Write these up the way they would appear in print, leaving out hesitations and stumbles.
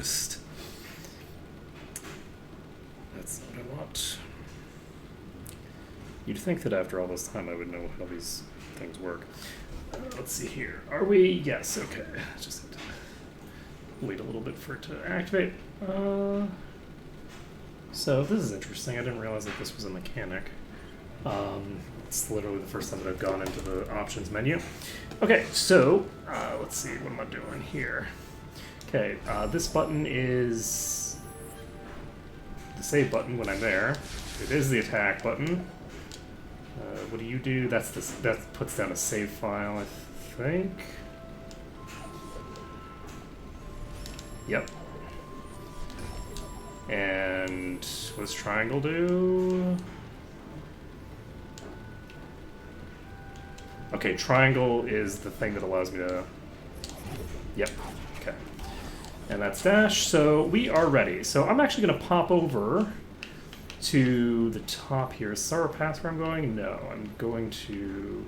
resist. That's not what I want. You'd think that after all this time I would know how these things work. Let's see here. Are we? Yes, okay. Just have to wait a little bit for it to activate. So this is interesting. I didn't realize that this was a mechanic. It's literally the first time that I've gone into the options menu. Okay, so let's see. What am I doing here? Okay, this button is the save button when I'm there. It is the attack button. What do you do? That puts down a save file, I think. Yep. And what does triangle do? Okay, triangle is the thing that allows me to... Yep, okay. And that's dash, so we are ready. So I'm actually going to pop over to the top here. Is Sorrow Pass where I'm going? No, I'm going to...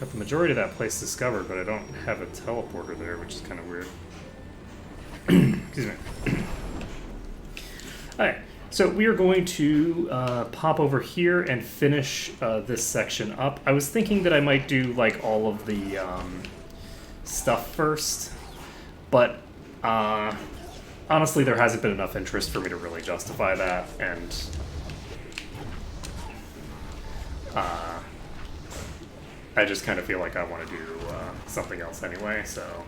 Got the majority of that place discovered, but I don't have a teleporter there, which is kind of weird. Excuse me. Alright, so we are going to pop over here and finish this section up. I was thinking that I might do like all of the stuff first, but honestly there hasn't been enough interest for me to really justify that, and I just kind of feel like I want to do something else anyway, so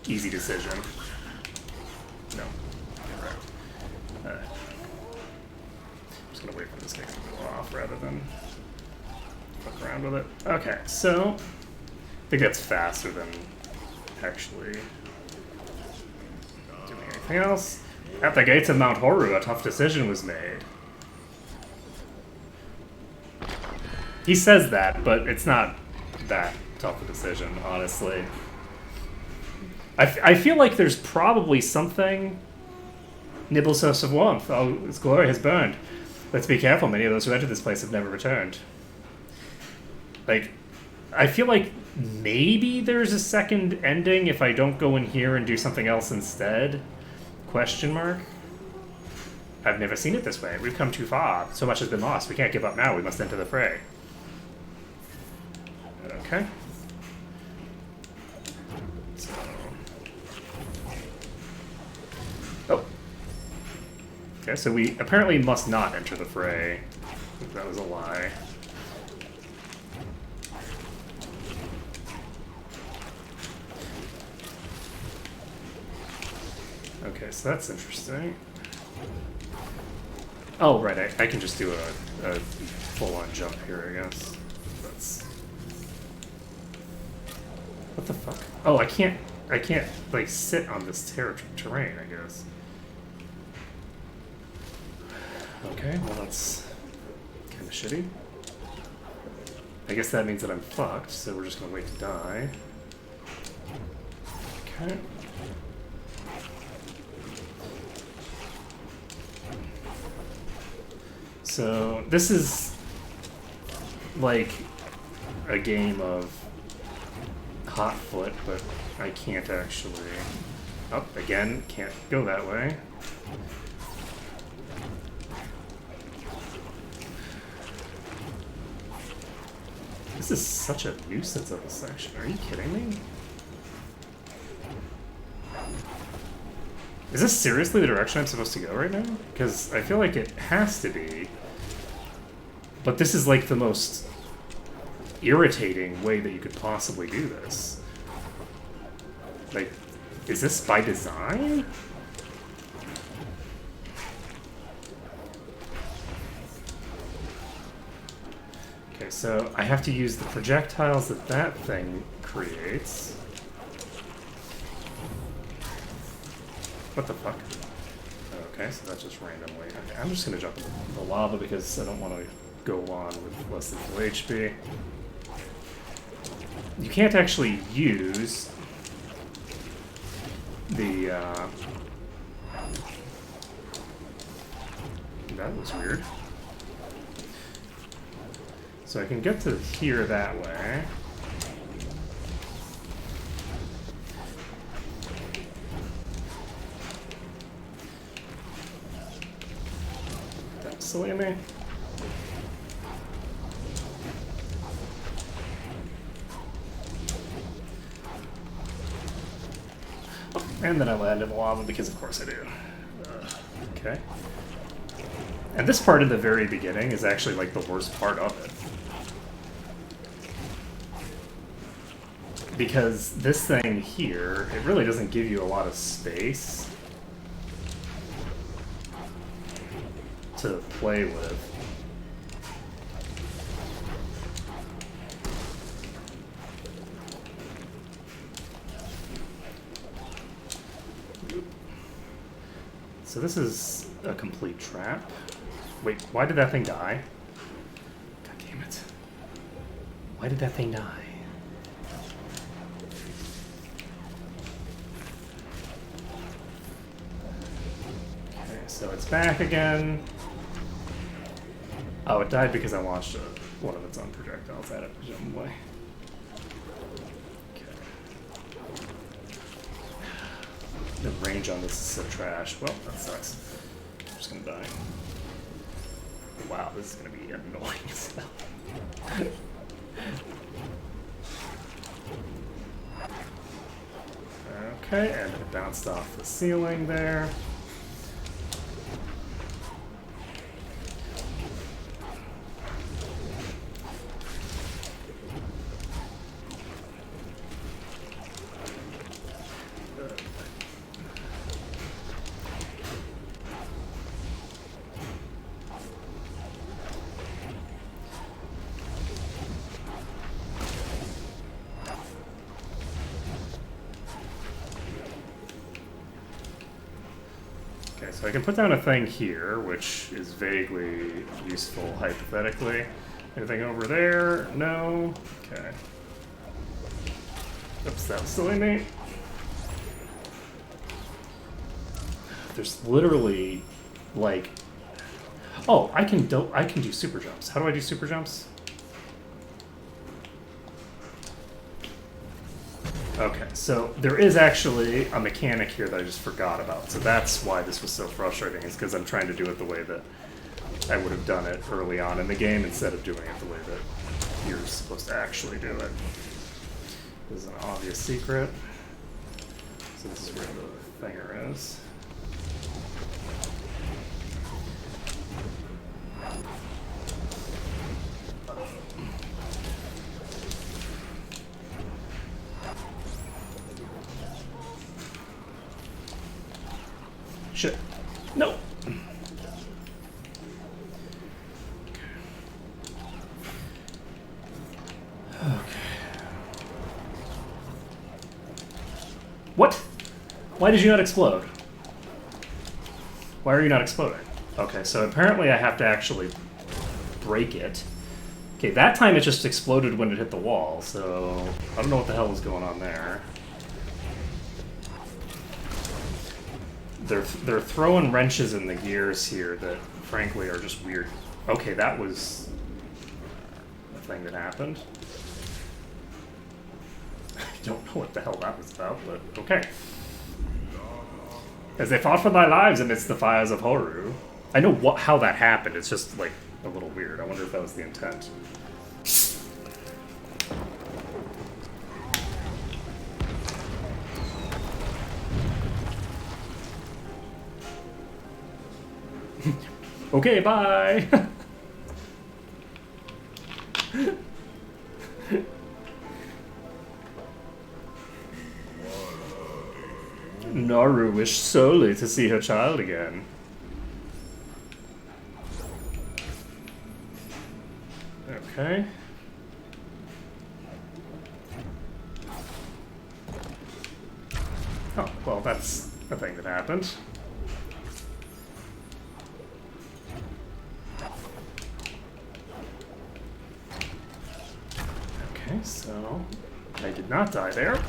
easy decision. No. I'm just going to wait for this next to go off rather than fuck around with it. Okay, so I think that's faster than actually doing anything else. At the gates of Mount Horu, a tough decision was made. He says that, but it's not that tough a decision, honestly. I feel like there's probably something... Nibble source of warmth. Oh, its glory has burned. Let's be careful. Many of those who entered this place have never returned. Like, I feel like maybe there's a second ending if I don't go in here and do something else instead? Question mark? I've never seen it this way. We've come too far. So much has been lost. We can't give up now. We must enter the fray. Okay. So. Oh. Okay, so we apparently must not enter the fray. I think that was a lie. Okay, so that's interesting. Oh, right, I can just do a full-on jump here, I guess. That's... What the fuck? Oh, I can't, like, sit on this terrain, I guess. Okay, well that's kind of shitty. I guess that means that I'm fucked, so we're just gonna wait to die. Okay. So, this is like a game of hot foot, but I can't actually... Oh, again, can't go that way. This is such a nuisance of a section. Are you kidding me? Is this seriously the direction I'm supposed to go right now? Because I feel like it has to be. But this is like the most irritating way that you could possibly do this. Like, is this by design? Okay, so I have to use the projectiles that that thing creates. What the fuck? Okay, so that's just randomly. Okay, I'm just gonna jump into the lava because I don't want to go on with less than full HP. You can't actually use the, that was weird. So I can get to here that way. silly of me? Oh, and then I land in the lava because of course I do. Okay. And this part in the very beginning is actually like the worst part of it. Because this thing here, it really doesn't give you a lot of space to play with. So this is a complete trap. Wait, why did that thing die? God damn it. Why did that thing die? Okay, so it's back again. Oh, it died because I launched one of its own projectiles at it, presumably. The range on this is so trash. Well, that sucks. I'm just gonna die. Wow, this is gonna be annoying as hell. Okay, and it bounced off the ceiling there. So I can put down a thing here, which is vaguely useful hypothetically. Anything over there? No? Okay. Oops, that was silly me. There's literally, like... Oh, I can do super jumps. How do I do super jumps? Okay, so there is actually a mechanic here that I just forgot about. So that's why this was so frustrating, is because I'm trying to do it the way that I would have done it early on in the game instead of doing it the way that you're supposed to actually do it. This is an obvious secret. So this is where the thinger is. Shit. No. Okay. What? Why did you not explode? Why are you not exploding? Okay, so apparently I have to actually break it. Okay, that time it just exploded when it hit the wall, so I don't know what the hell was going on there. They're throwing wrenches in the gears here that, frankly, are just weird. Okay, that was a thing that happened. I don't know what the hell that was about, but okay. As they fought for thy lives amidst the fires of Horu. I know how that happened, it's just, like, a little weird. I wonder if that was the intent. Okay, bye! Naru wished solely to see her child again. Okay. Oh, well, that's a thing that happened. Okay, so I did not die there.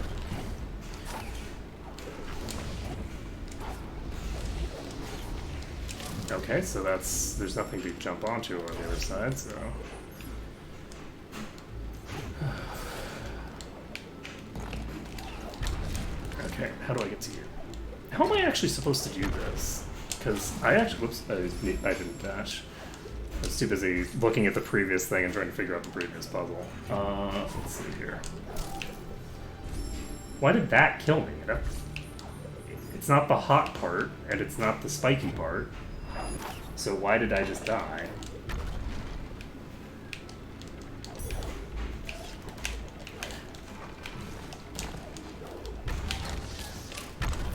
Okay, so there's nothing to jump onto on the other side, so... Okay, how do I get to you? How am I actually supposed to do this? Because I actually... Whoops, I didn't dash. I was too busy looking at the previous thing and trying to figure out the previous puzzle. Let's see here. Why did that kill me? It's not the hot part, and it's not the spiky part. So why did I just die?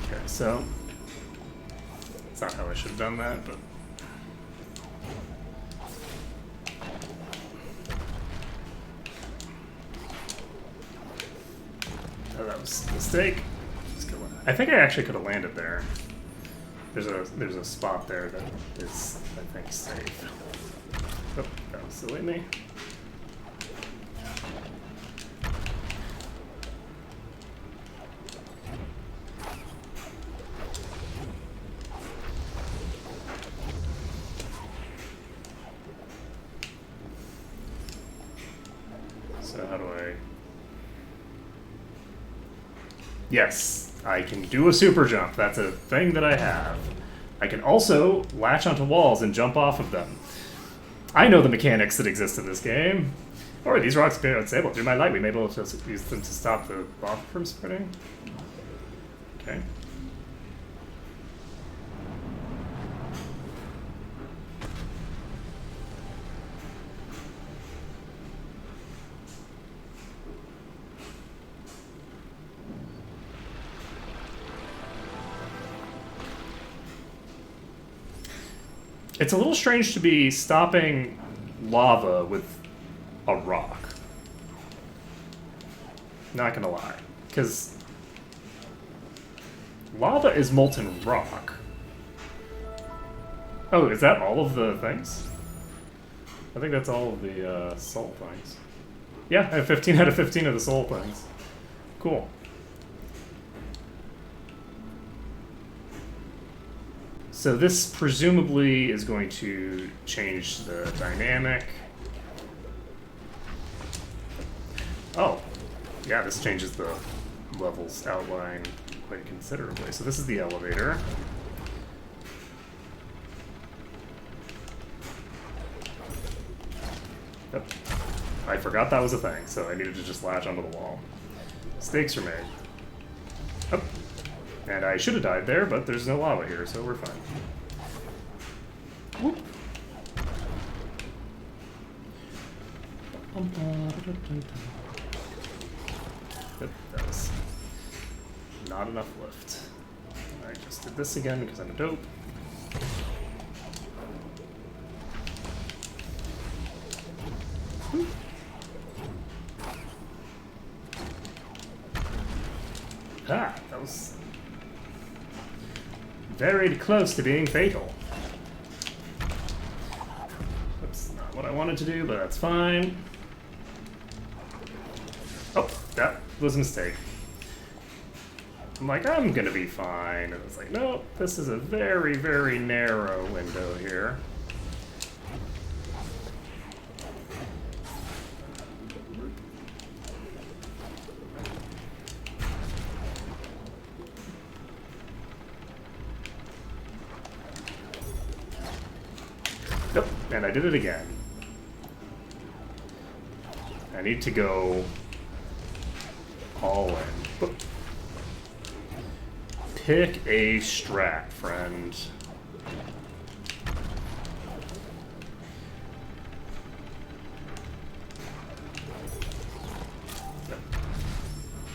Okay, so... That's not how I should have done that, but... Oh, that was a mistake. I think I actually could have landed there. There's a spot there that is, I think, safe. Oh, that was silly me. So how do I... Yes, I can do a super jump. That's a thing that I have. I can also latch onto walls and jump off of them. I know the mechanics that exist in this game. Or these rocks appear unstable. Through my light, we may be able to use them to stop the lava from spreading. Okay. It's a little strange to be stopping lava with a rock. Not gonna lie. Because lava is molten rock. Oh, is that all of the things? I think that's all of the soul things. Yeah, I have 15 out of 15 of the soul things. Cool. So this presumably is going to change the dynamic. Oh, yeah, this changes the level's outline quite considerably. So this is the elevator. Yep. I forgot that was a thing, so I needed to just latch onto the wall. Mistakes are made. Oh. And I should have died there, but there's no lava here, so we're fine. Whoop. Yep, that was not enough lift. I just did this again because I'm a dope. Whoop. Ah, that was very close to being fatal. That's not what I wanted to do, but that's fine. Oh, that was a mistake. I'm like, I'm gonna be fine. And it's like, nope, this is a very, very narrow window here. Nope, and I did it again. I need to go all in. Whoop. Pick a strat, friend.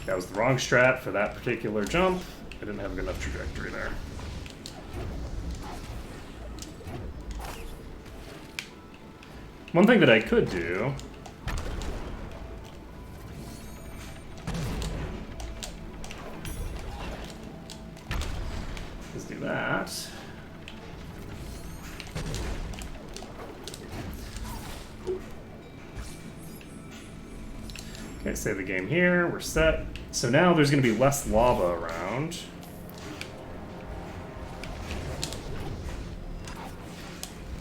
That was the wrong strat for that particular jump. I didn't have a good enough trajectory there. One thing that I could do is do that. Okay, save the game here. We're set. So now there's going to be less lava around.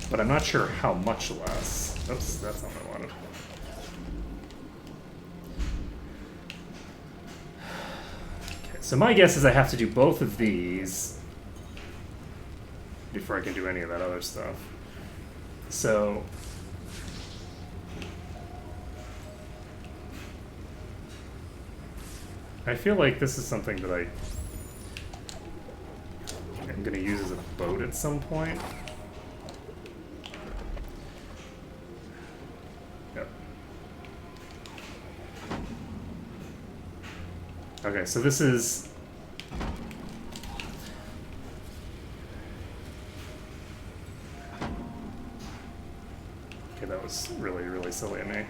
But I'm not sure how much less. Oops, that's not what I wanted. Okay, so my guess is I have to do both of these before I can do any of that other stuff. So I feel like this is something that I'm going to use as a boat at some point. Yep. Okay, so this is... Okay, that was really, really silly of me.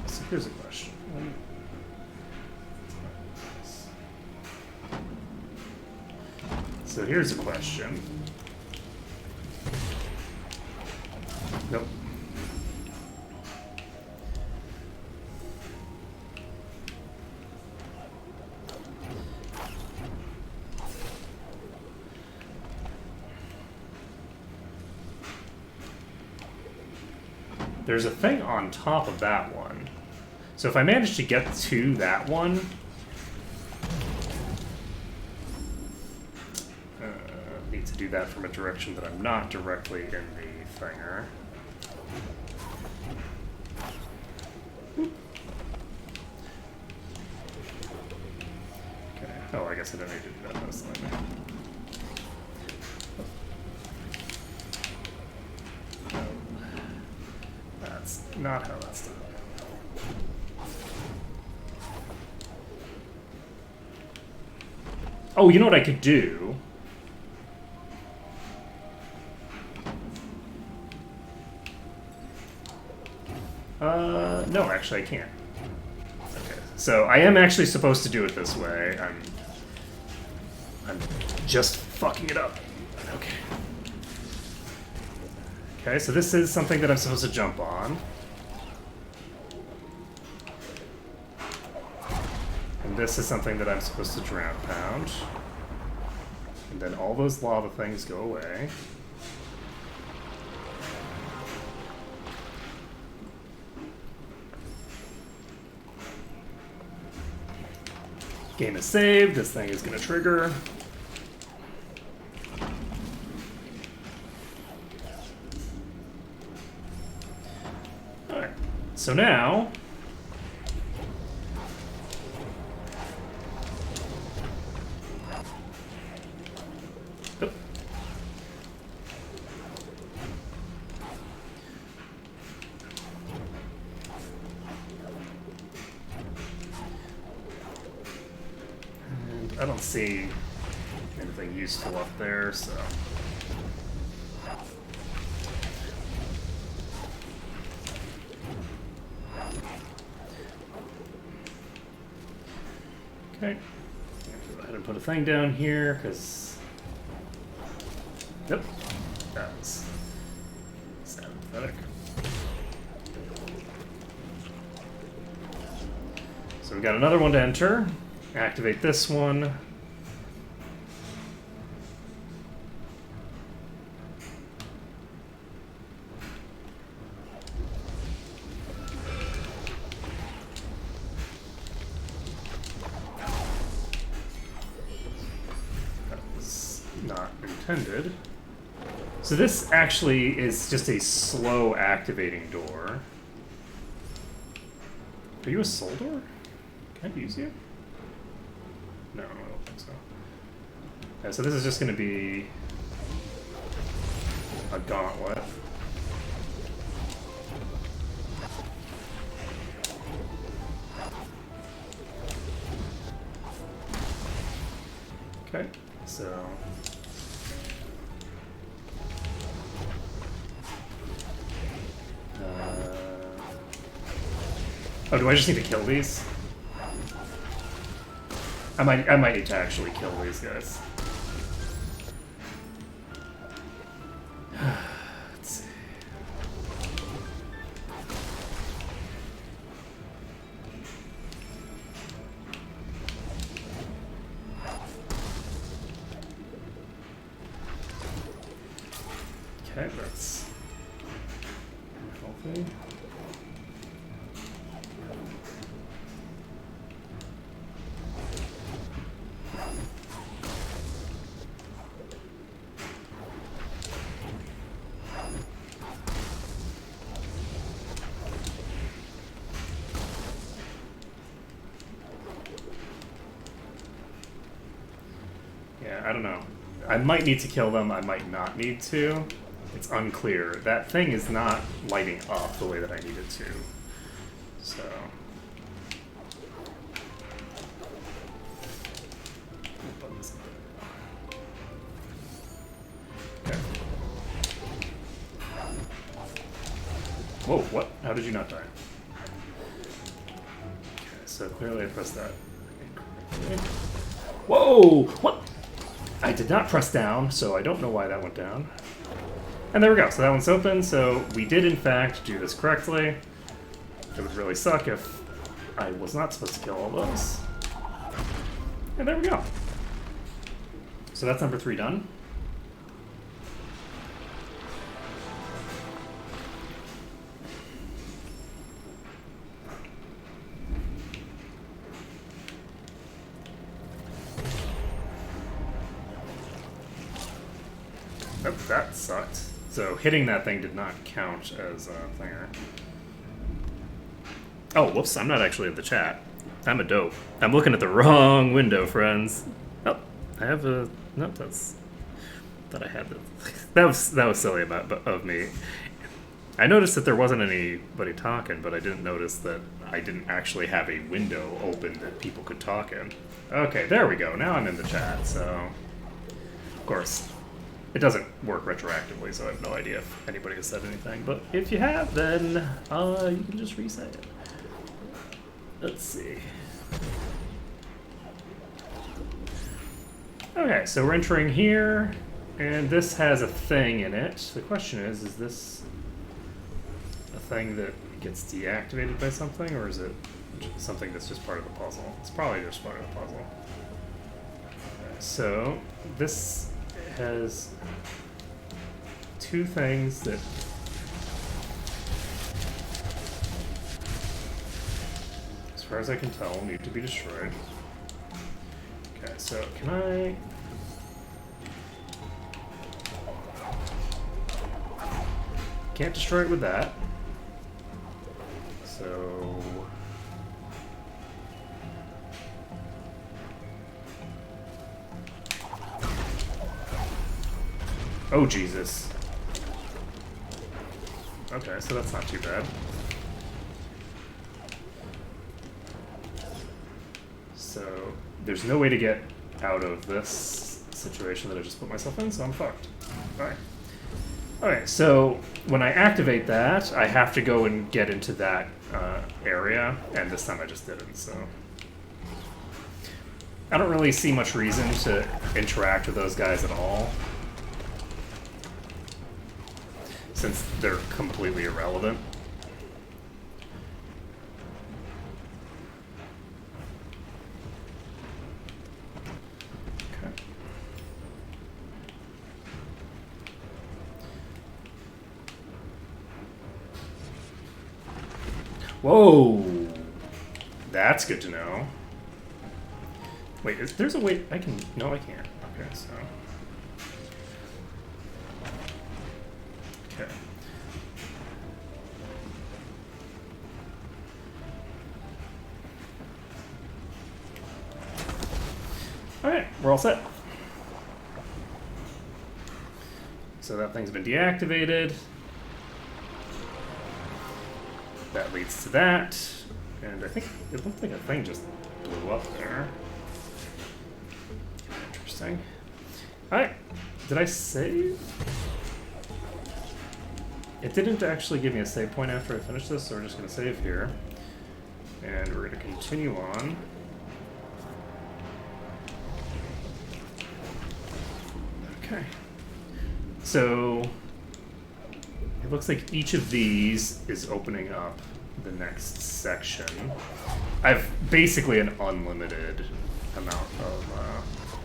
So here's a question. So here's a question. Nope. There's a thing on top of that one. So if I manage to get to that one, need to do that from a direction that I'm not directly in the thinger. Okay. Oh, I guess I don't need to do that most likely. That's not how that's done. Oh, you know what I could do? No, actually I can't. Okay, so I am actually supposed to do it this way. I'm just fucking it up. Okay. Okay, so this is something that I'm supposed to jump on. And this is something that I'm supposed to drown pound. And then all those lava things go away. Game is saved. This thing is going to trigger. Alright. So now... Oh. I don't see anything useful up there, so... Okay. Go ahead and put a thing down here, because... Yep. That was... sounded pathetic. So we got another one to enter. Activate this one. That was not intended. So this actually is just a slow activating door. Are you a soul door? Can I use you? No, I don't think so. Yeah, so this is just going to be a gauntlet. Okay, so... Oh, do I just need to kill these? I might need to actually kill these guys. Let's see. Okay, that's healthy. I don't know. I might need to kill them, I might not need to. It's unclear. That thing is not lighting up the way that I need it to. So... Okay. Whoa, what? How did you not die? Okay, so clearly I pressed that. Whoa! What? I did not press down, so I don't know why that went down. And there we go, so that one's open, so we did in fact do this correctly. It would really suck if I was not supposed to kill all those. And there we go. So that's number 3 done. Oh, that sucked. So hitting that thing did not count as a thinger. Oh, whoops, I'm not actually at the chat. I'm a dope. I'm looking at the wrong window, friends. Oh, I have a... No, that's... Thought I had the... That was silly of me. I noticed that there wasn't anybody talking, but I didn't notice that I didn't actually have a window open that people could talk in. Okay, there we go. Now I'm in the chat, so... Of course... It doesn't work retroactively, so I have no idea if anybody has said anything. But if you have, then you can just reset it. Let's see. Okay, so we're entering here, and this has a thing in it. The question is this a thing that gets deactivated by something, or is it something that's just part of the puzzle? It's probably just part of the puzzle. So this has 2 things that as far as I can tell need to be destroyed. Okay, so can I... Can't destroy it with that. So... Oh, Jesus. Okay, so that's not too bad. So, there's no way to get out of this situation that I just put myself in, so I'm fucked. Alright. Okay, so when I activate that, I have to go and get into that area, and this time I just didn't, so... I don't really see much reason to interact with those guys at all, since they're completely irrelevant. Okay. Whoa! That's good to know. Wait, there's a way I can... No, I can't. Okay, so... Okay. Alright, we're all set. So that thing's been deactivated. That leads to that. And I think it looked like a thing just blew up there. Interesting. Alright, did I save? It didn't actually give me a save point after I finished this, so we're just going to save here. And we're going to continue on. Okay. So, it looks like each of these is opening up the next section. I have basically an unlimited amount of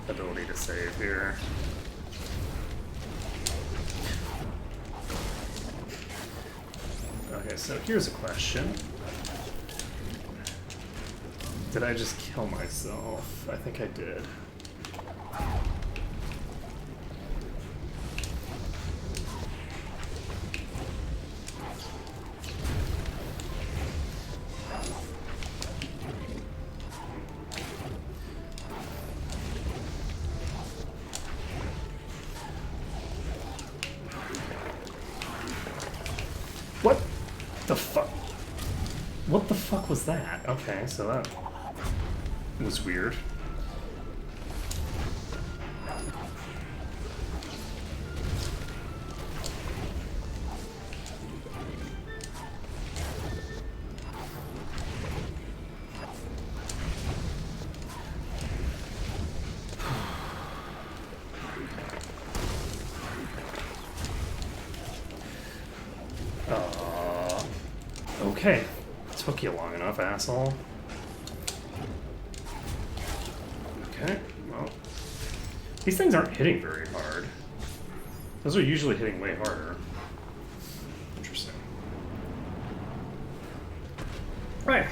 ability to save here. Okay, so here's a question. Did I just kill myself? I think I did. What the fuck? What the fuck was that? Okay, so that was weird. Okay. Took you long enough, asshole. Okay, well. These things aren't hitting very hard. Those are usually hitting way harder. Interesting. Right.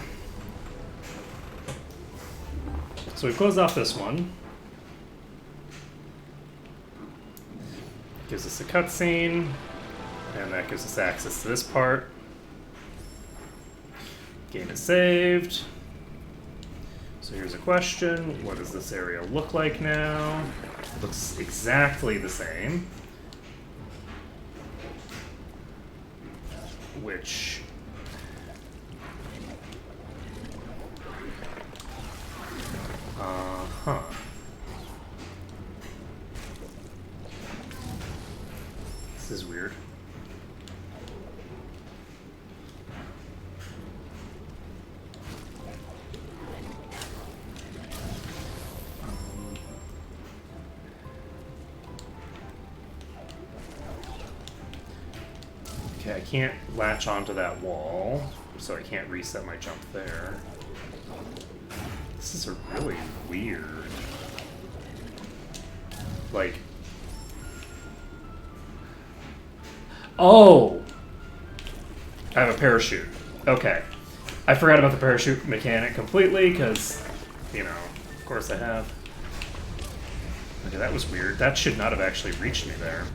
So we've closed off this one. Gives us a cutscene, and that gives us access to this part. Game is saved. So here's a question. What does this area look like now? It looks exactly the same. Which... Uh-huh. This is weird. Okay, I can't latch onto that wall, so I can't reset my jump there. This is really weird. Like... Oh! I have a parachute. Okay. I forgot about the parachute mechanic completely, because, you know, of course I have. Okay, that was weird. That should not have actually reached me there.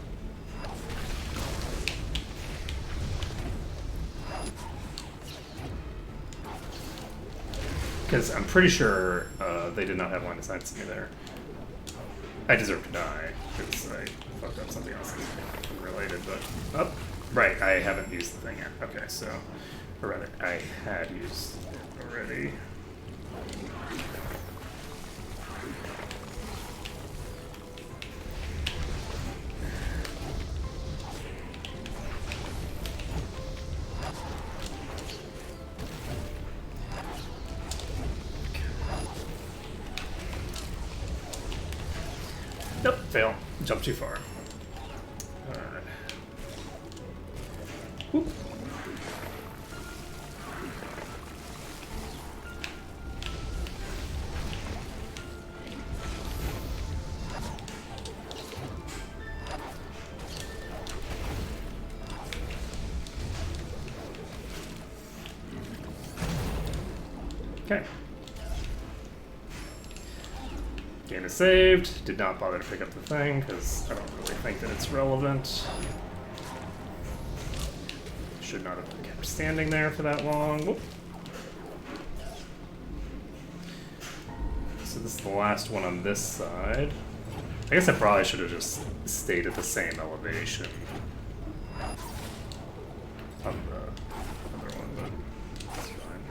Because I'm pretty sure they did not have line of sight to me there. I deserve to die, because I fucked up something else unrelated, but... Oh, right, I haven't used the thing yet. Okay, so... Or rather, I had used it already. Nope, fail. Jump too far. Alright. Whoop. Okay. Game is saved. Did not bother to pick up the thing, because I don't really think that it's relevant. Should not have kept standing there for that long. Whoop. So this is the last one on this side. I guess I probably should have just stayed at the same elevation on the other one, but that's fine.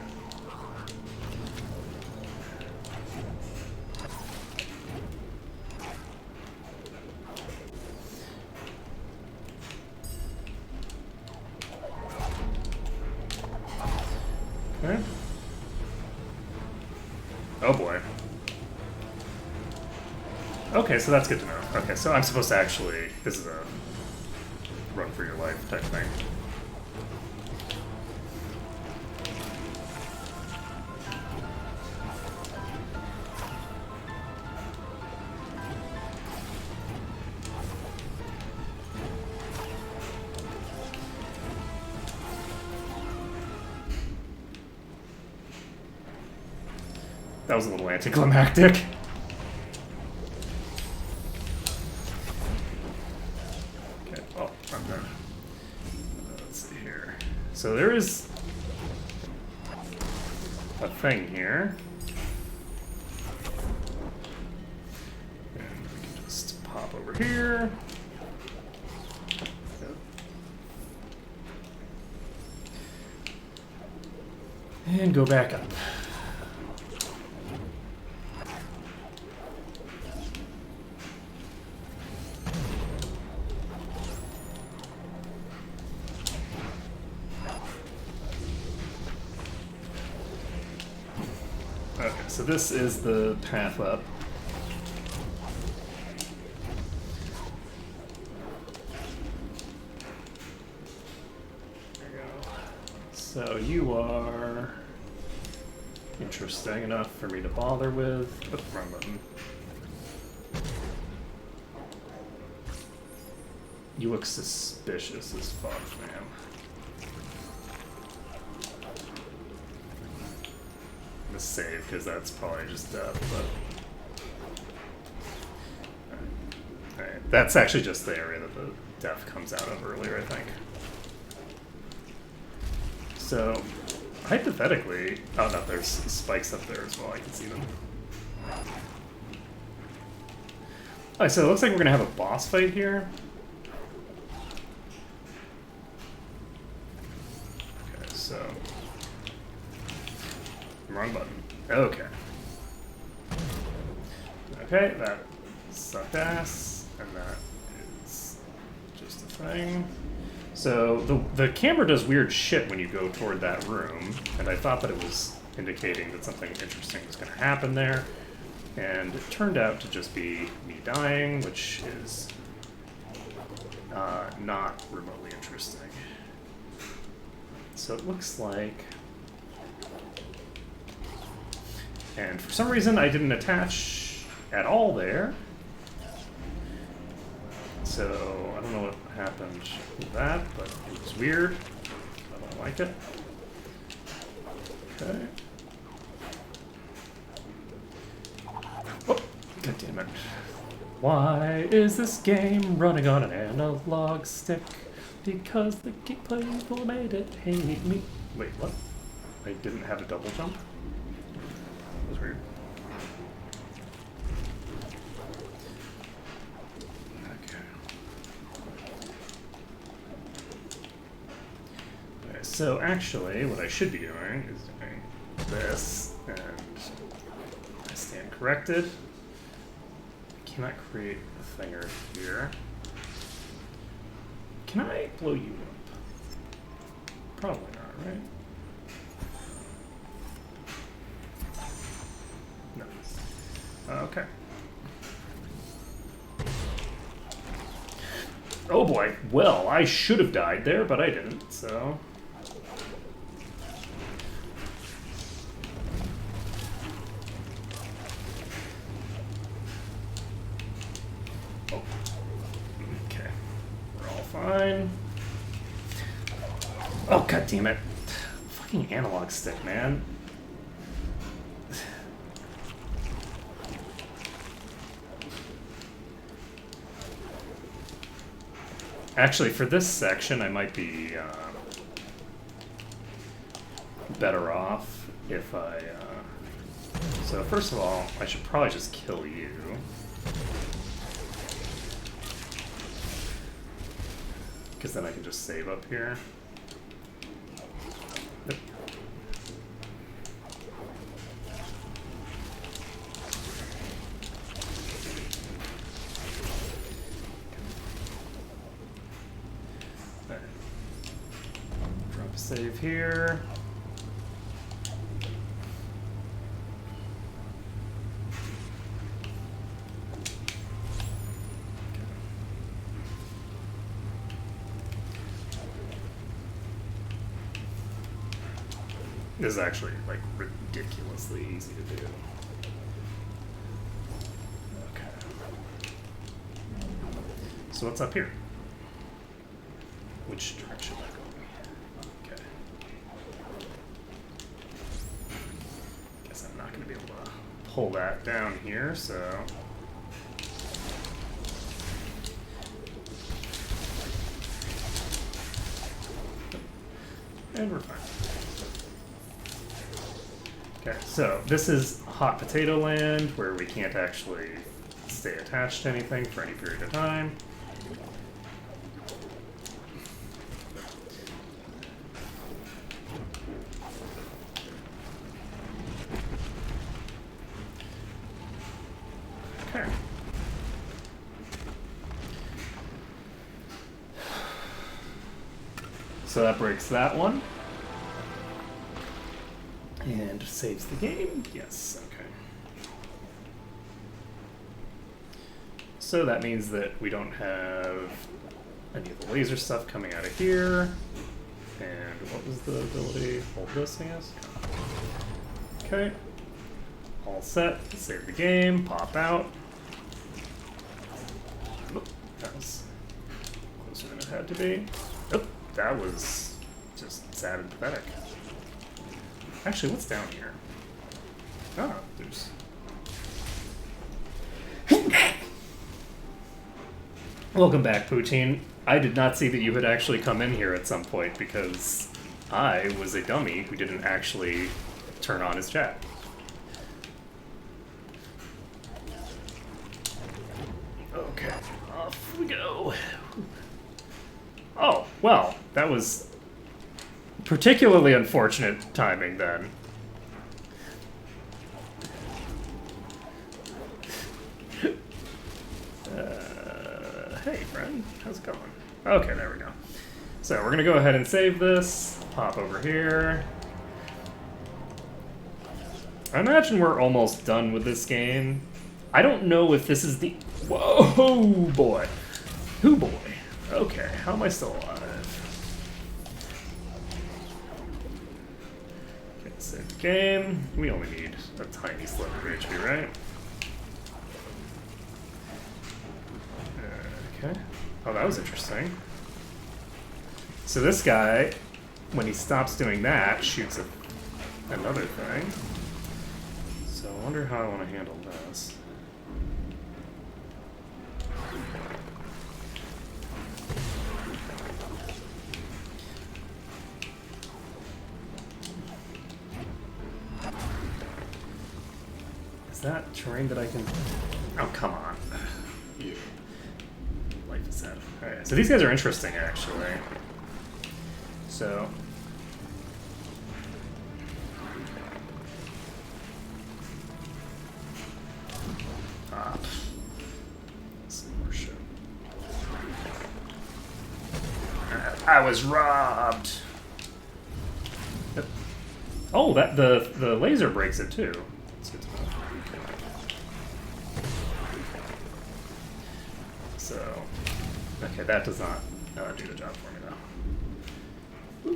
Okay. Oh boy. Okay, so that's good to know. Okay, so I'm supposed to actually... This is a run for your life type thing. That was a little anticlimactic. Okay, well, I'm done. Let's see here. So there is a thing here. And we can just pop over here. And go back up. Okay, so this is the path up. There we go. So you are interesting enough for me to bother with. Oops, wrong button. You look suspicious as fuck, man. I'm gonna save because that's probably just death, but alright. That's actually just the area that the death comes out of earlier, I think. So hypothetically, oh no, there's spikes up there as well. I can see them. Alright, so it looks like we're gonna have a boss fight here. Okay, so wrong button. Okay. Okay, that sucked ass, and that is just a thing. So the camera does weird shit when you go toward that room, and I thought that it was indicating that something interesting was going to happen there, and it turned out to just be me dying, which is not remotely interesting. So it looks like... And for some reason I didn't attach at all there. So I don't know what happened with that, but it was weird. I don't like it. Okay. Oh, god damn it. Why is this game running on an analog stick? Because the people made it hate me. Wait, what? I didn't have a double jump? That was weird. Okay, so actually, what I should be doing is doing this, and I stand corrected. I cannot create a thinger here. Can I blow you up? Probably not, right? No. Okay. Oh boy. Well, I should have died there, but I didn't, so... Oh. Okay. We're all fine. Oh, god damn it. Fucking analog stick, man. Actually, for this section, I might be better off if I... So first of all, I should probably just kill you. Because then I can just save up here. Yep. Drop save here. This is actually, like, ridiculously easy to do. Okay. So what's up here? Which direction am I going? Okay. Guess I'm not going to be able to pull that down here, so... And we're fine. Okay, so this is hot potato land, where we can't actually stay attached to anything for any period of time. So that breaks that one. And saves the game. Yes, okay. So that means that we don't have any of the laser stuff coming out of here. And what was the ability? Hold this, I guess? Okay. All set. Save the game. Pop out. Oop, that was closer than it had to be. Oop, that was just sad and pathetic. Actually, what's down here? Oh, there's... Welcome back, Poutine. I did not see that you had actually come in here at some point because I was a dummy who didn't actually turn on his chat. Okay, off we go. Oh, well, that was particularly unfortunate timing then. Hey, friend, how's it going? Okay, there we go. So we're gonna go ahead and save this, pop over here. I imagine we're almost done with this game. I don't know if this is the... Whoa, boy. Hoo boy. Okay, how am I still alive? Okay, save the game. We only need a tiny sliver of HP, right? Okay. Oh, that was interesting. So this guy, when he stops doing that, shoots another thing. So I wonder how I want to handle this. Is that terrain that I can... Oh, come on. Yeah. Life is sad. Alright, so these guys are interesting, actually. So... Up. Some more shit. I was robbed! Yep. Oh, that the laser breaks it, too. That's good to know. So, okay, that does not do the job for me, though.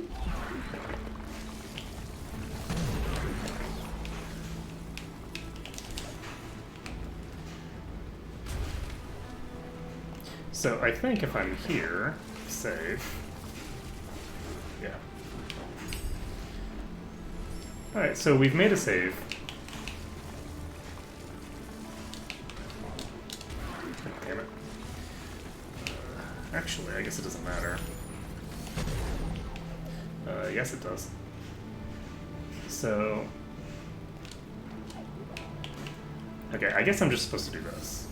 So I think if I'm here, save. Yeah. Alright, so we've made a save. Damn it. Actually, I guess it doesn't matter. Yes, it does. So... Okay, I guess I'm just supposed to do this.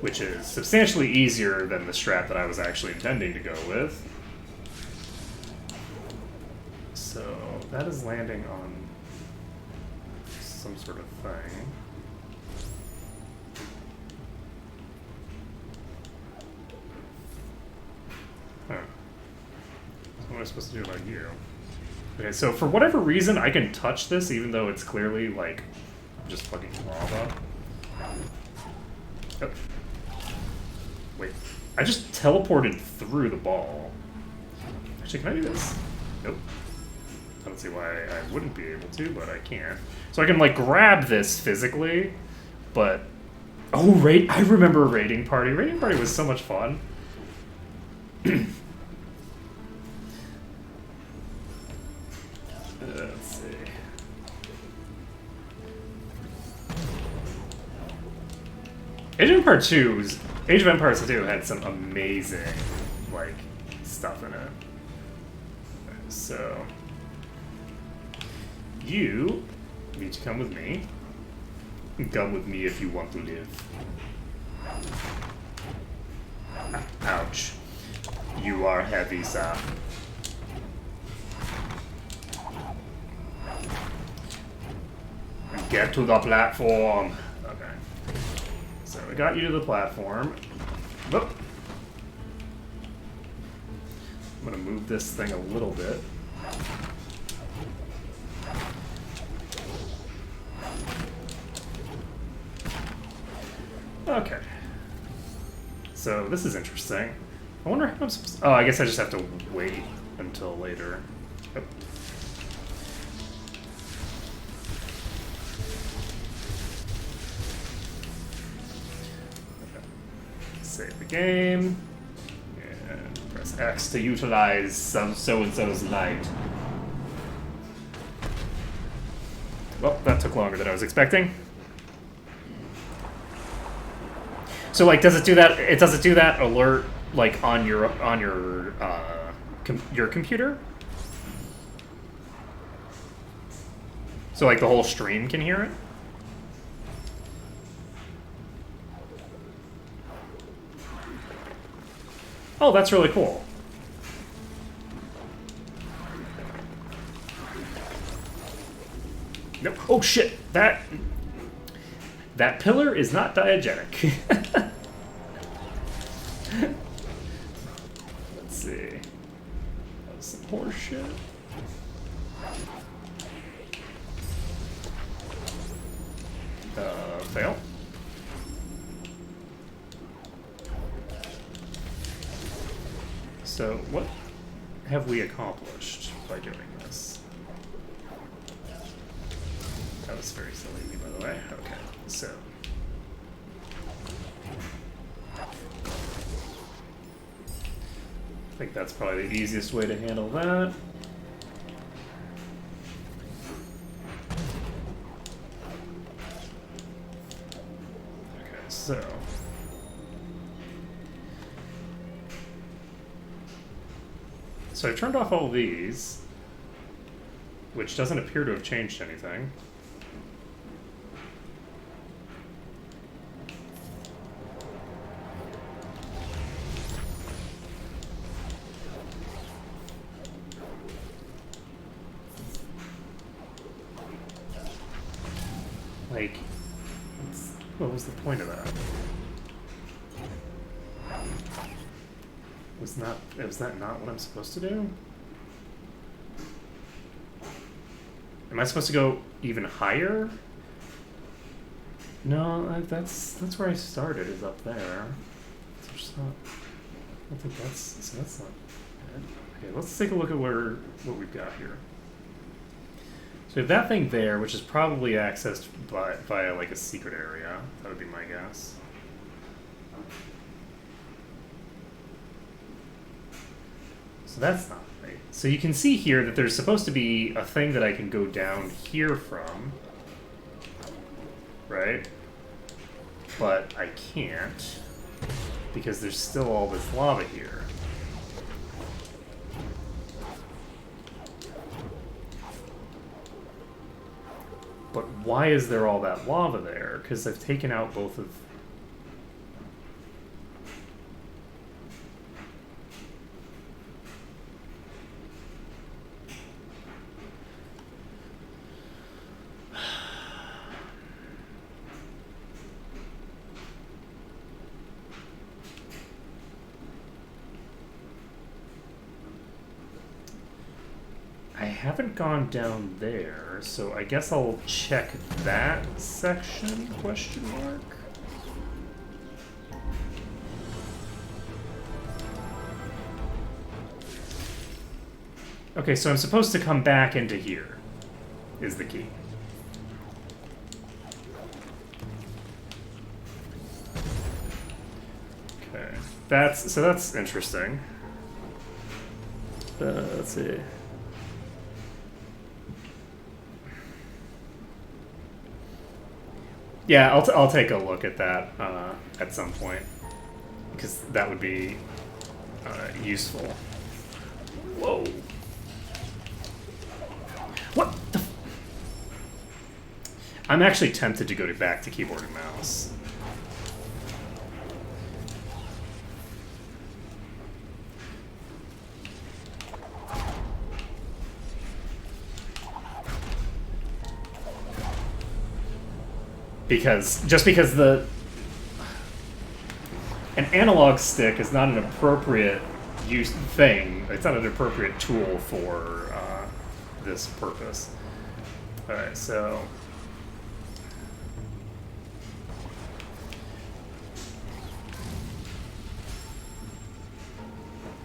Which is substantially easier than the strat that I was actually intending to go with. So that is landing on some sort of thing. Huh. What am I supposed to do about you? Okay, so for whatever reason, I can touch this even though it's clearly, like, just fucking lava. Oh. Wait, I just teleported through the ball. Actually, can I do this? Nope. I don't see why I wouldn't be able to, but I can't. So I can, like, grab this physically, but... Oh, I remember Raiding Party. Raiding Party was so much fun. Let's see. Age of Empires 2 had some amazing, like, stuff in it. So, you need to come with me. Come with me if you want to live. Ouch. You are heavy, sir. Get to the platform. Okay. So we got you to the platform. Whoop. I'm gonna move this thing a little bit. Okay. So this is interesting. I wonder how I'm supposed to... Oh, I guess I just have to wait until later. Oh. Okay. Save the game. And press X to utilize some so-and-so's light. Well, that took longer than I was expecting. So, like, does it do that? It does it do that alert like on your computer? So, like, the whole stream can hear it. Oh, that's really cool. No. Oh shit! That pillar is not diegetic. Let's see. That's some horse shit. Fail. So, what have we accomplished by doing this? That was very silly, by the way. Okay, so. I think that's probably the easiest way to handle that. Okay, so. So I turned off all these, which doesn't appear to have changed anything. Like, what was the point of that? Was that not what I'm supposed to do? Am I supposed to go even higher? No, that's where I started, is up there. So just not, I don't think that's not good. Okay, let's take a look at what we've got here. So we have that thing there, which is probably accessed via like a secret area. That would be my guess. So that's not right. So you can see here that there's supposed to be a thing that I can go down here from, right? But I can't, because there's still all this lava here. But why is there all that lava there? Because I've taken out both of... I haven't gone down there, so I guess I'll check that section, question mark? Okay, so I'm supposed to come back into here, is the key. Okay, that's interesting. Let's see. Yeah, I'll take a look at that at some point, because that would be useful. Whoa! What the? I'm actually tempted to go back to keyboard and mouse. Because an analog stick is not an appropriate use thing. It's not an appropriate tool for this purpose. All right, so.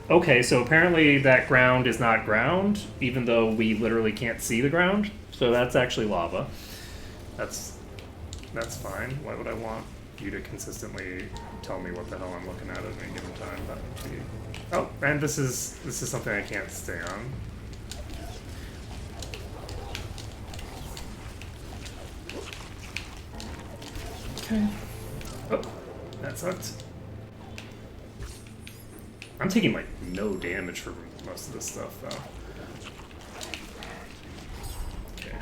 Okay, so apparently that ground is not ground, even though we literally can't see the ground. So that's actually lava. That's fine. Why would I want you to consistently tell me what the hell I'm looking at any given time? That would be... Oh, and this is something I can't stay on. Okay. Oh, that sucked. I'm taking, like, no damage for most of this stuff, though. Okay.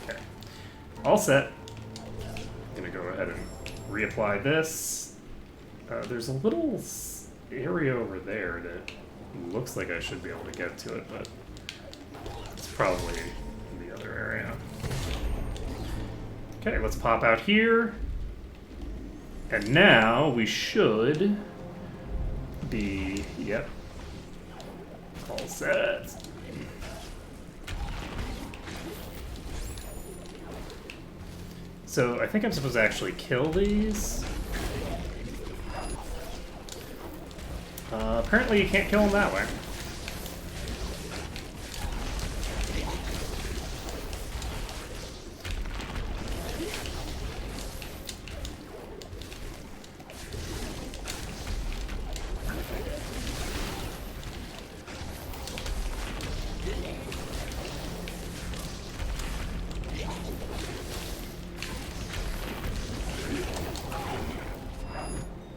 Okay. All set. I'm gonna go ahead and reapply this. There's a little area over there that looks like I should be able to get to it, but... probably in the other area. Okay, let's pop out here. And now we should be, yep, all set. So I think I'm supposed to actually kill these. Apparently you can't kill them that way.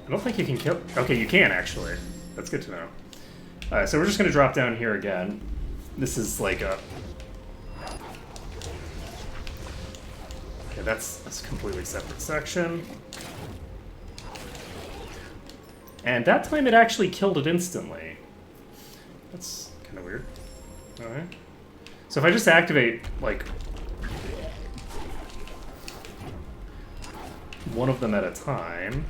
I don't think you can kill... Okay, you can, actually. That's good to know. Alright, so we're just going to drop down here again. This is like a... Okay, that's a completely separate section. And that time it actually killed it instantly. That's kind of weird. Alright. So if I just activate, like... one of them at a time...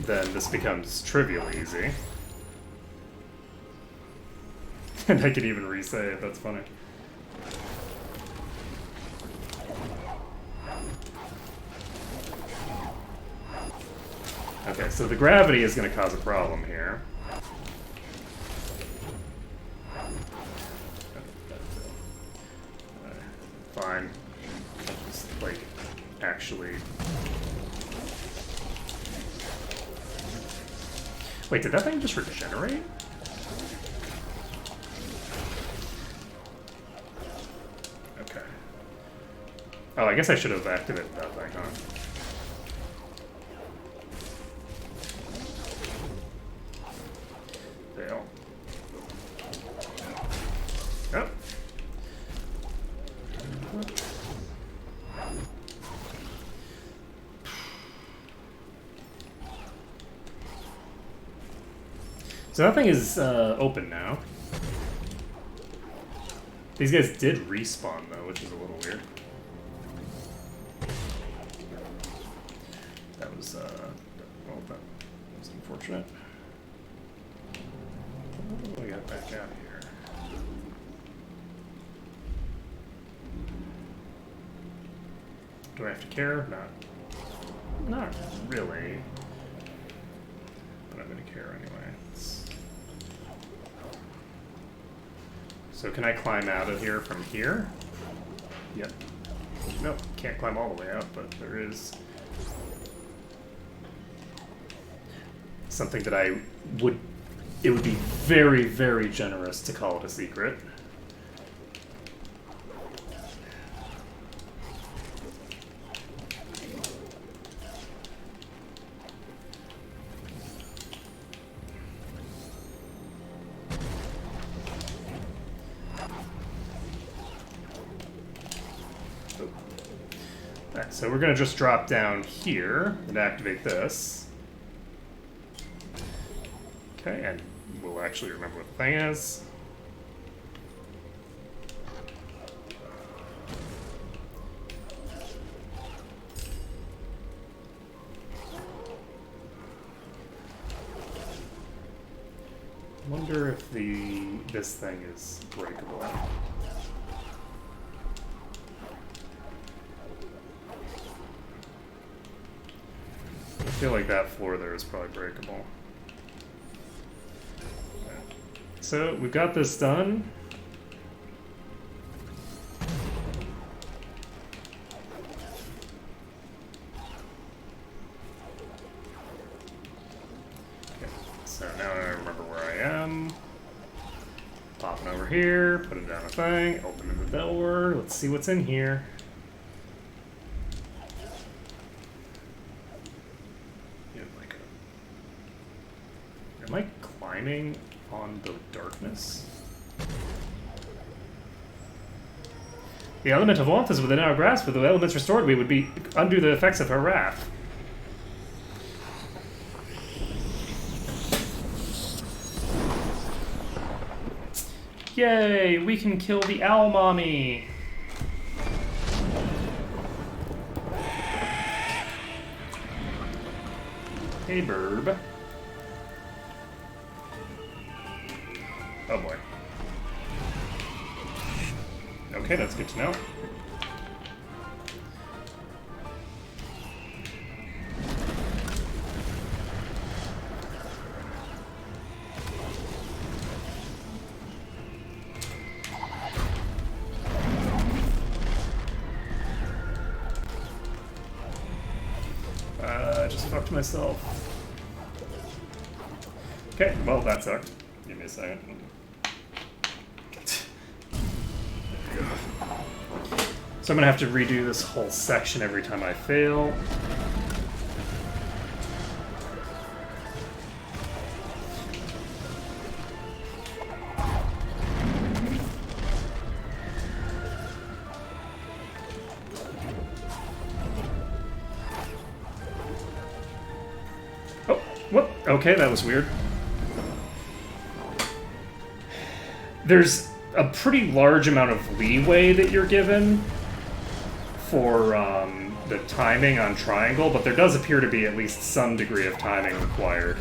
then this becomes trivial easy. And I can even re-say it, that's funny. Okay, so the gravity is going to cause a problem here. Fine. I'll just, like, actually... Wait, did that thing just regenerate? Okay. Oh, I guess I should have activated that thing, huh? Fail. Oh. So that thing is open now. These guys did respawn though, which is a little weird. That was well, that was unfortunate. What do we got back out here? Do I have to care? Not really. But I'm gonna care anyway. So can I climb out of here from here? Yep. Nope, can't climb all the way out, but there is something that it would be very, very generous to call it a secret. So we're going to just drop down here and activate this. Okay. actually remember what the thing is. I wonder if this thing is breakable. I feel like that floor there is probably breakable. So we've got this done. Okay, so now I remember where I am. Popping over here, putting down a thing, opening the door. Let's see what's in here. Am I climbing on the darkness? The element of warmth is within our grasp. With the elements restored, we would be under the effects of her wrath. Yay! We can kill the owl mommy! Hey, Burb. Oh boy. Okay, that's good to know. Just fucked myself. Okay, well that sucked. Give me a second. So I'm gonna have to redo this whole section every time I fail. Oh, whoop, okay, that was weird. There's a pretty large amount of leeway that you're given for the timing on triangle, but there does appear to be at least some degree of timing required.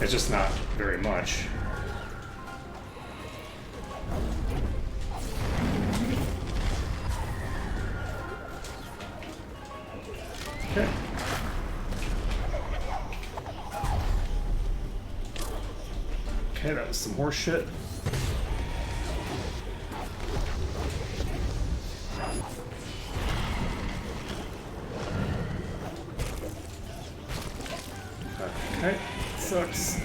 It's just not very much. Okay. Okay, that was some horse shit. Okay, sucks.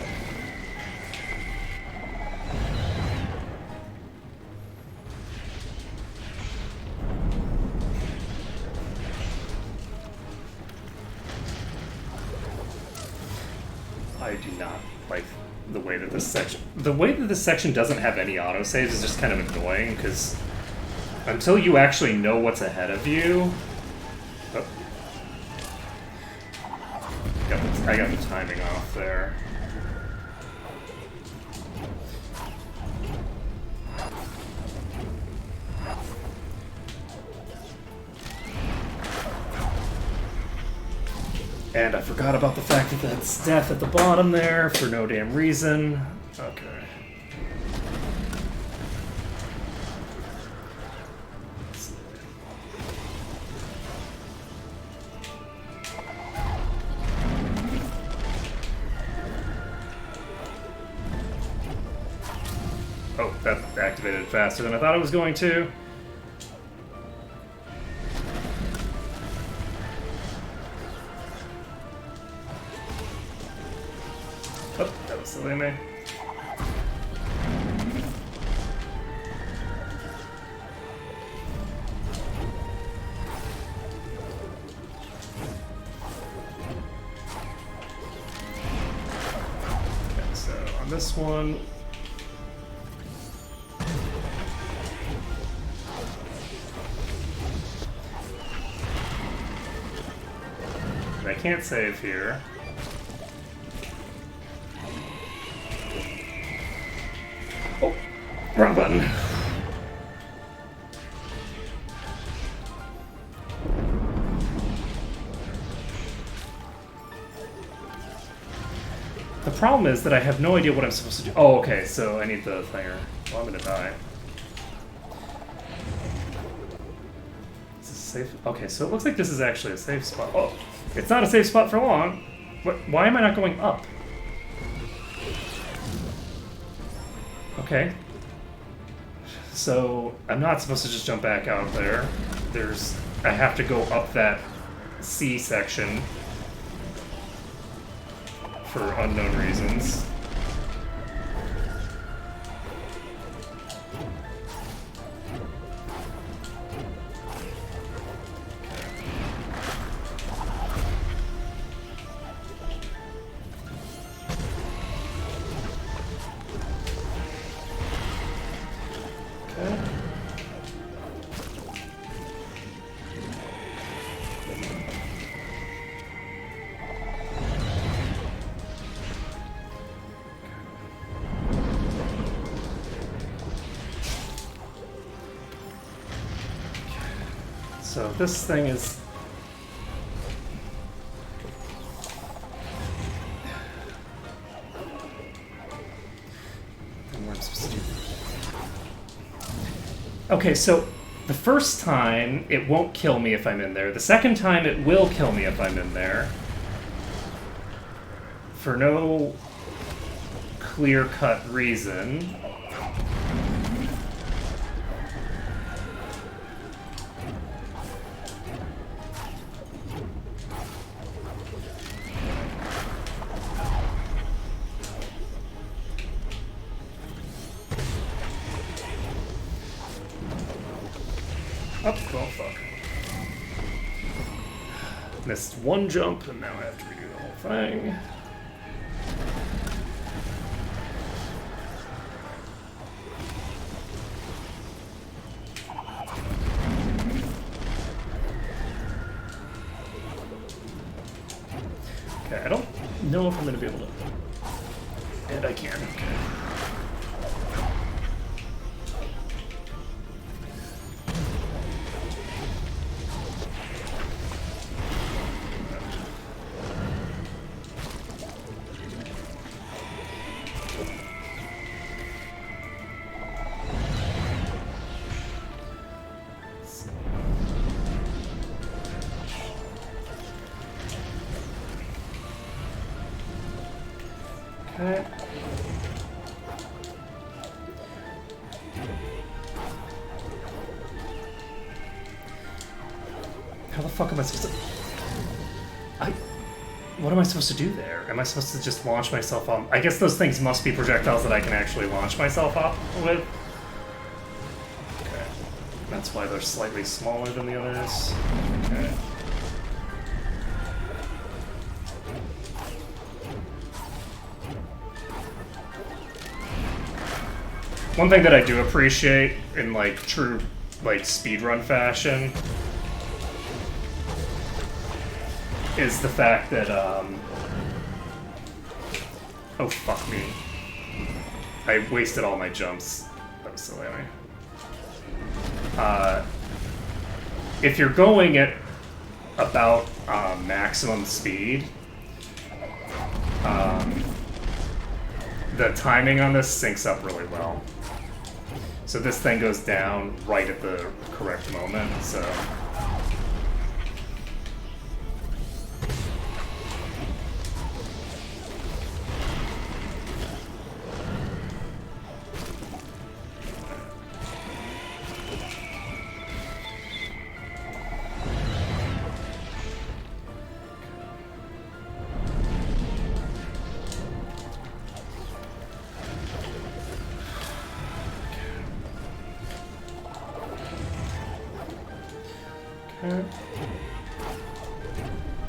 I do not like the way that this section... The way that this section doesn't have any autosaves is just kind of annoying, because until you actually know what's ahead of you... Oh. I got the timing off there. And I forgot about the fact that that's death at the bottom there for no damn reason. Okay. Oh, that activated faster than I thought it was going to. Oh, that was silly of me. Okay, so on this one... I can't save here. Wrong button. The problem is that I have no idea what I'm supposed to do. Oh, okay, so I need the thinger. Well, I'm gonna die. Is this safe? Okay, so it looks like this is actually a safe spot. Oh, it's not a safe spot for long. What? Why am I not going up? Okay. So I'm not supposed to just jump back out there. I have to go up that C section for unknown reasons. So this thing is... Okay, so the first time it won't kill me if I'm in there. The second time it will kill me if I'm in there. For no clear-cut reason. Oh, fuck. Missed one jump, and now I have to redo the whole thing. Okay, I don't know if I'm going to be able to... And I can, okay. Okay. How the fuck am I supposed to... What am I supposed to do there? Am I supposed to just launch myself on... I guess those things must be projectiles that I can actually launch myself up with. Okay. That's why they're slightly smaller than the others. Okay. One thing that I do appreciate in, like, true, like, speedrun fashion is the fact that, oh, fuck me. I wasted all my jumps. That was silly. If you're going at about maximum speed, the timing on this syncs up really well. So this thing goes down right at the correct moment, so...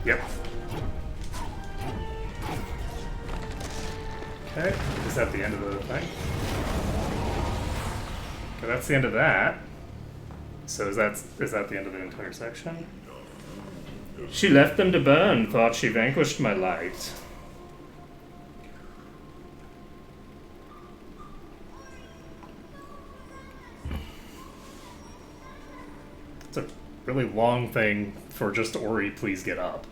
Yep. Okay, is that the end of the thing? Okay, that's the end of that. So is that the end of the entire section? She left them to burn, thought she vanquished my light. It's a really long thing for just Ori, please get up.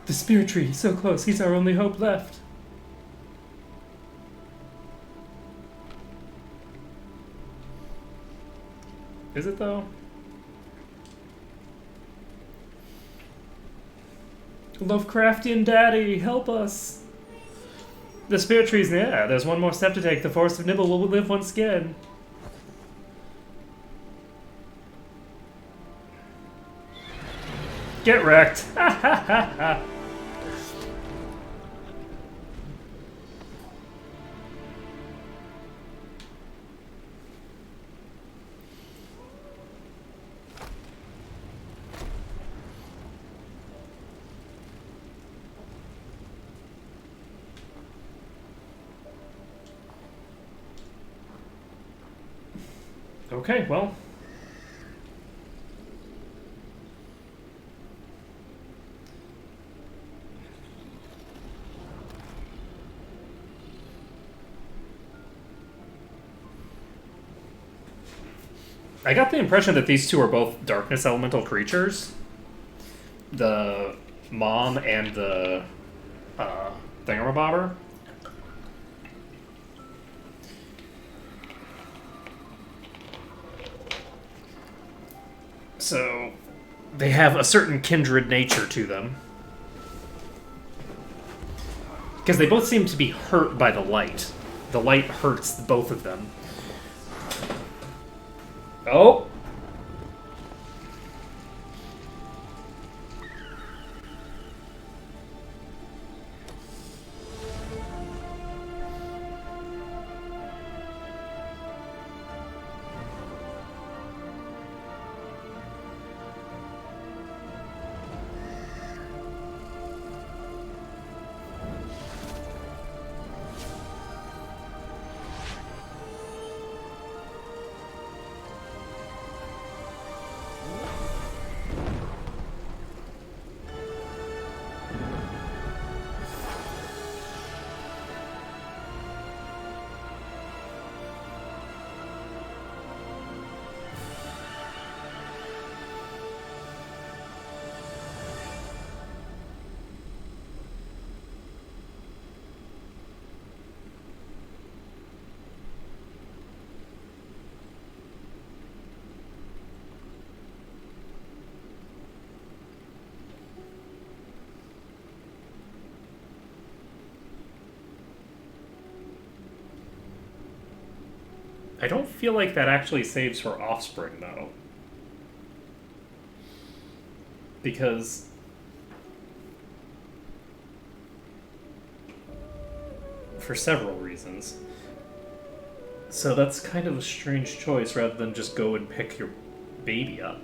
The Spirit Tree, so close. He's our only hope left. Is it, though? Lovecraftian Daddy, help us! The Spirit Tree's near. There's one more step to take. The Forest of Nibble will live once again. Get wrecked! Ha ha ha ha! Okay, well. I got the impression that these two are both darkness elemental creatures. The mom and the thingamabobber. So they have a certain kindred nature to them. Because they both seem to be hurt by the light. The light hurts both of them. Oh! I don't feel like that actually saves her offspring, though. Because... for several reasons. So that's kind of a strange choice, rather than just go and pick your baby up.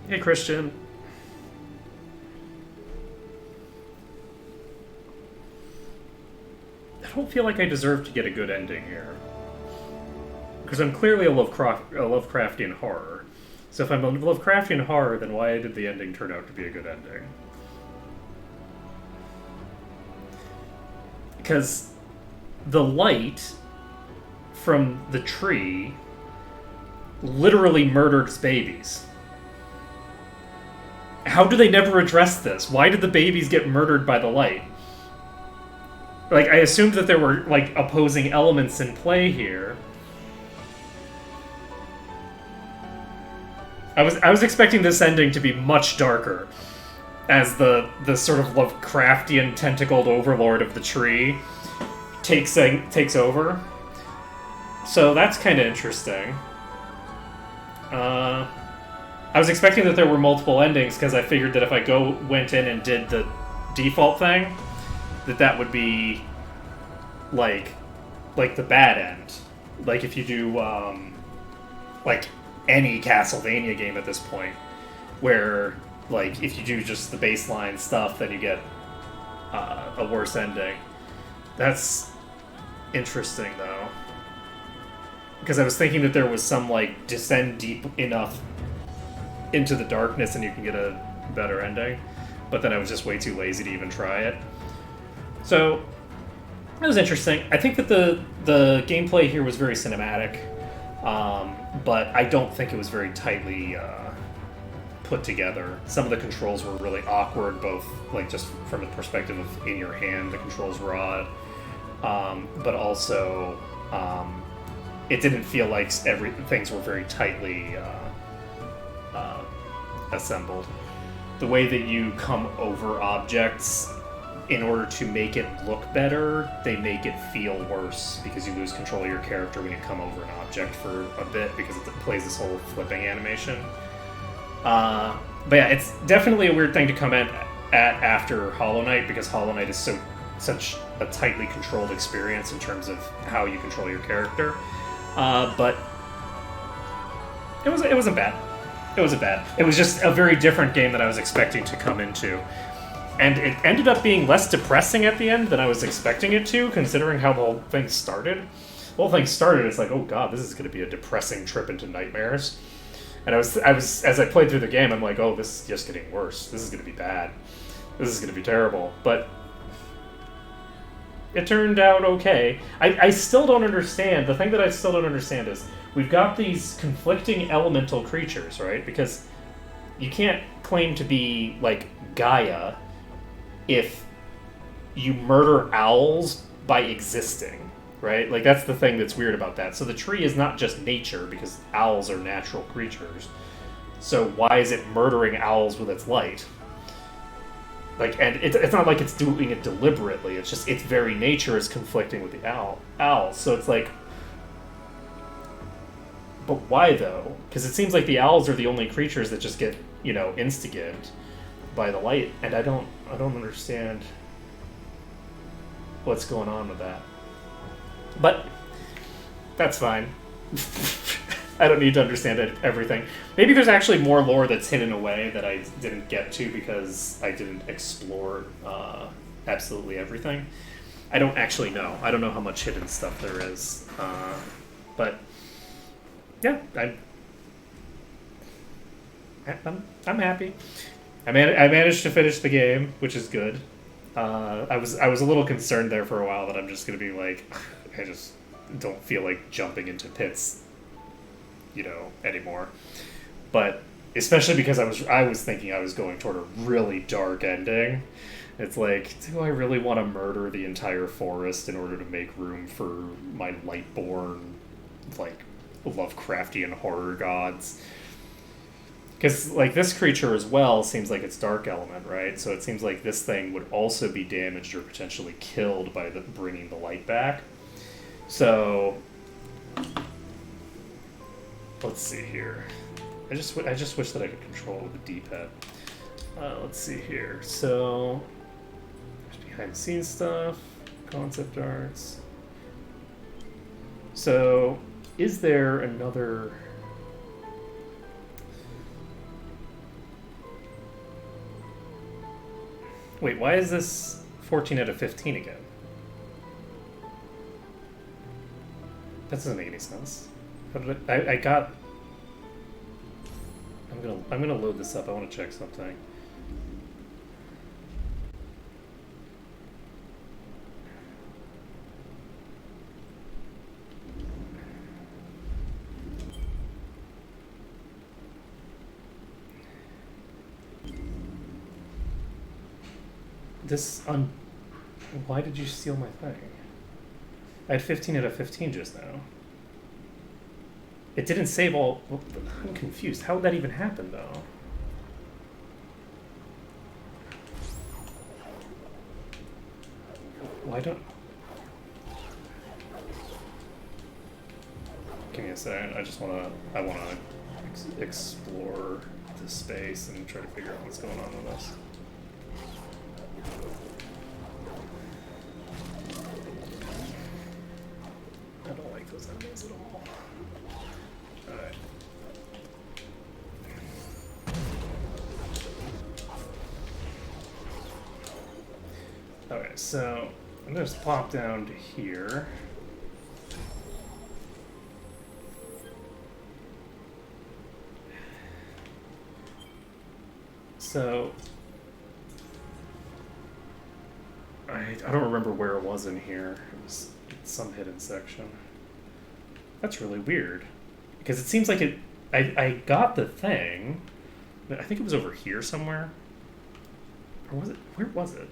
Hey, Christian. I don't feel like I deserve to get a good ending here. Because I'm clearly a Lovecraftian horror. So if I'm a Lovecraftian horror, then why did the ending turn out to be a good ending? Because the light from the tree literally murdered babies. How do they never address this? Why did the babies get murdered by the light? Like, I assumed that there were, like, opposing elements in play here. I was expecting this ending to be much darker, as the sort of Lovecraftian tentacled overlord of the tree takes over. So that's kind of interesting. I was expecting that there were multiple endings because I figured that if I went in and did the default thing, that would be like the bad end. Like if you do like any Castlevania game at this point, where like if you do just the baseline stuff, then you get a worse ending. That's interesting though, because I was thinking that there was some like descend deep enough into the darkness and you can get a better ending, but then I was just way too lazy to even try it. So it was interesting. I think that the gameplay here was very cinematic, but I don't think it was very tightly put together. Some of the controls were really awkward, both like just from the perspective of in your hand, the controls were odd, but also it didn't feel like things were very tightly assembled. The way that you come over objects in order to make it look better, they make it feel worse because you lose control of your character when you come over an object for a bit because it plays this whole flipping animation. But yeah, it's definitely a weird thing to come at after Hollow Knight because Hollow Knight is such a tightly controlled experience in terms of how you control your character. But it wasn't bad. It wasn't bad. It was just a very different game that I was expecting to come into. And it ended up being less depressing at the end than I was expecting it to, considering how the whole thing started. The whole thing started, it's like, oh god, this is going to be a depressing trip into nightmares. And I was as I played through the game, I'm like, oh, this is just getting worse. This is going to be bad. This is going to be terrible. But it turned out okay. I still don't understand. The thing that I still don't understand is we've got these conflicting elemental creatures, right? Because you can't claim to be like Gaia if you murder owls by existing, right? Like that's the thing that's weird about that. So the tree is not just nature because owls are natural creatures. So why is it murdering owls with its light? Like, and it's not like it's doing it deliberately. It's just its very nature is conflicting with the owls. So it's like, but why though? Because it seems like the owls are the only creatures that just get, instigated by the light, and I don't understand what's going on with that. But that's fine. I don't need to understand everything. Maybe there's actually more lore that's hidden away that I didn't get to because I didn't explore absolutely everything. I don't actually know. I don't know how much hidden stuff there is. But yeah, I'm happy. I managed to finish the game, which is good. I was a little concerned there for a while that I'm just going to be like, I just don't feel like jumping into pits, anymore. But especially because I was thinking I was going toward a really dark ending. It's like, do I really want to murder the entire forest in order to make room for my Lightborn, like, Lovecraftian horror gods? Because, like, this creature as well seems like it's dark element, right? So it seems like this thing would also be damaged or potentially killed by bringing the light back. So let's see here. I just wish that I could control it with the D-pad. Let's see here. So there's behind the scenes stuff, concept arts. So is there another? Wait, why is this 14 out of 15 again? That doesn't make any sense. How did I got... I'm gonna load this up. I want to check something. Why did you steal my thing? I had 15 out of 15 just now. It didn't save all... I'm confused. How would that even happen, though? Why don't... Give me a second. I want to explore to space and try to figure out what's going on with us. I don't like those enemies at all. Alright. Okay, so I'm gonna just pop down to here. So I don't remember where it was in here. It was some hidden section. That's really weird. Because it seems like I got the thing, but I think it was over here somewhere. Or was it? Where was it?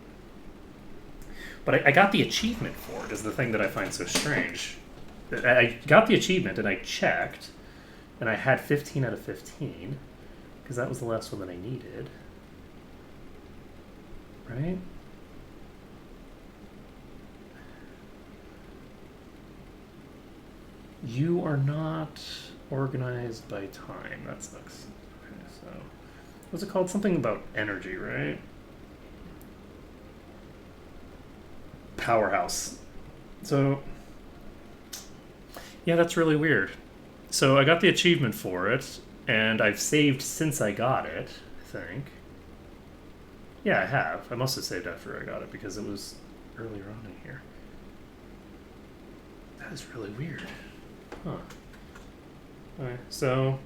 But I got the achievement for it, is the thing that I find so strange. I got the achievement and I checked, and I had 15 out of 15, because that was the last one that I needed. Right? You are not organized by time. That sucks. Okay, so what's it called? Something about energy, right? Powerhouse. So yeah, that's really weird. So I got the achievement for it, and I've saved since I got it, I think. Yeah, I have. I must have saved after I got it because it was earlier on in here. That is really weird. Huh. Alright, so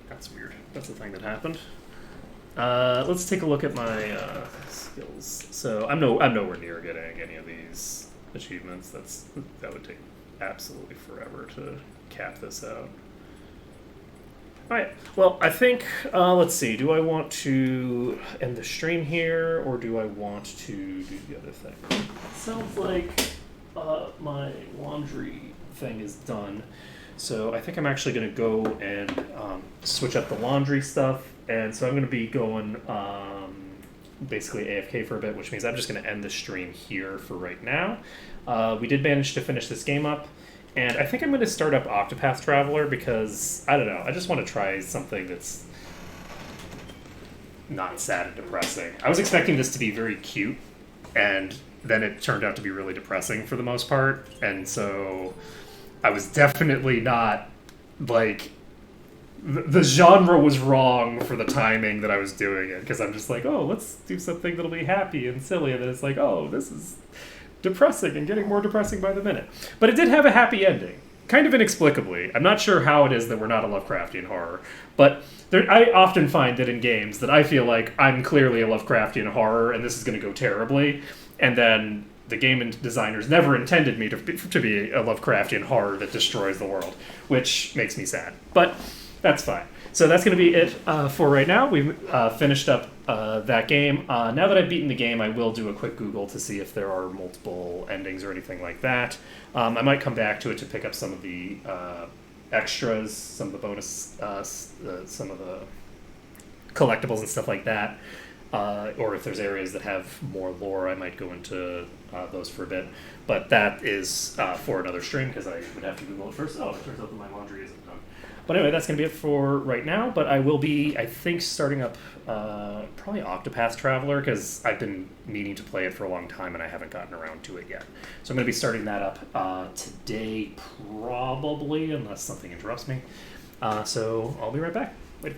that's weird. That's the thing that happened. Let's take a look at my skills. So I'm nowhere near getting any of these achievements. That would take absolutely forever to cap this out. Alright, well, I think, let's see, do I want to end the stream here, or do I want to do the other thing? Sounds like my laundry thing is done. So I think I'm actually going to go and switch up the laundry stuff, and so I'm going to be going basically AFK for a bit, which means I'm just going to end the stream here for right now. We did manage to finish this game up. And I think I'm going to start up Octopath Traveler because, I don't know, I just want to try something that's not sad and depressing. I was expecting this to be very cute, and then it turned out to be really depressing for the most part. And so I was definitely not, like, the genre was wrong for the timing that I was doing it, because I'm just like, oh, let's do something that'll be happy and silly, and then it's like, oh, this is depressing and getting more depressing by the minute. But it did have a happy ending, kind of inexplicably. I'm not sure how it is that we're not a Lovecraftian horror, but I often find that in games that I feel like I'm clearly a Lovecraftian horror and this is going to go terribly, and then the game designers never intended me to be a Lovecraftian horror that destroys the world, which makes me sad. But that's fine. So that's going to be it for right now. We've finished up that game. Now that I've beaten the game, I will do a quick Google to see if there are multiple endings or anything like that. I might come back to it to pick up some of the extras, some of the bonus, some of the collectibles and stuff like that. Or if there's areas that have more lore, I might go into those for a bit. But that is for another stream, because I would have to Google it first. Oh, it turns out that my laundry isn't done. But anyway, that's going to be it for right now. But I will be, I think, starting up probably Octopath Traveler, because I've been meaning to play it for a long time and I haven't gotten around to it yet. So I'm going to be starting that up today, probably, unless something interrupts me. So I'll be right back.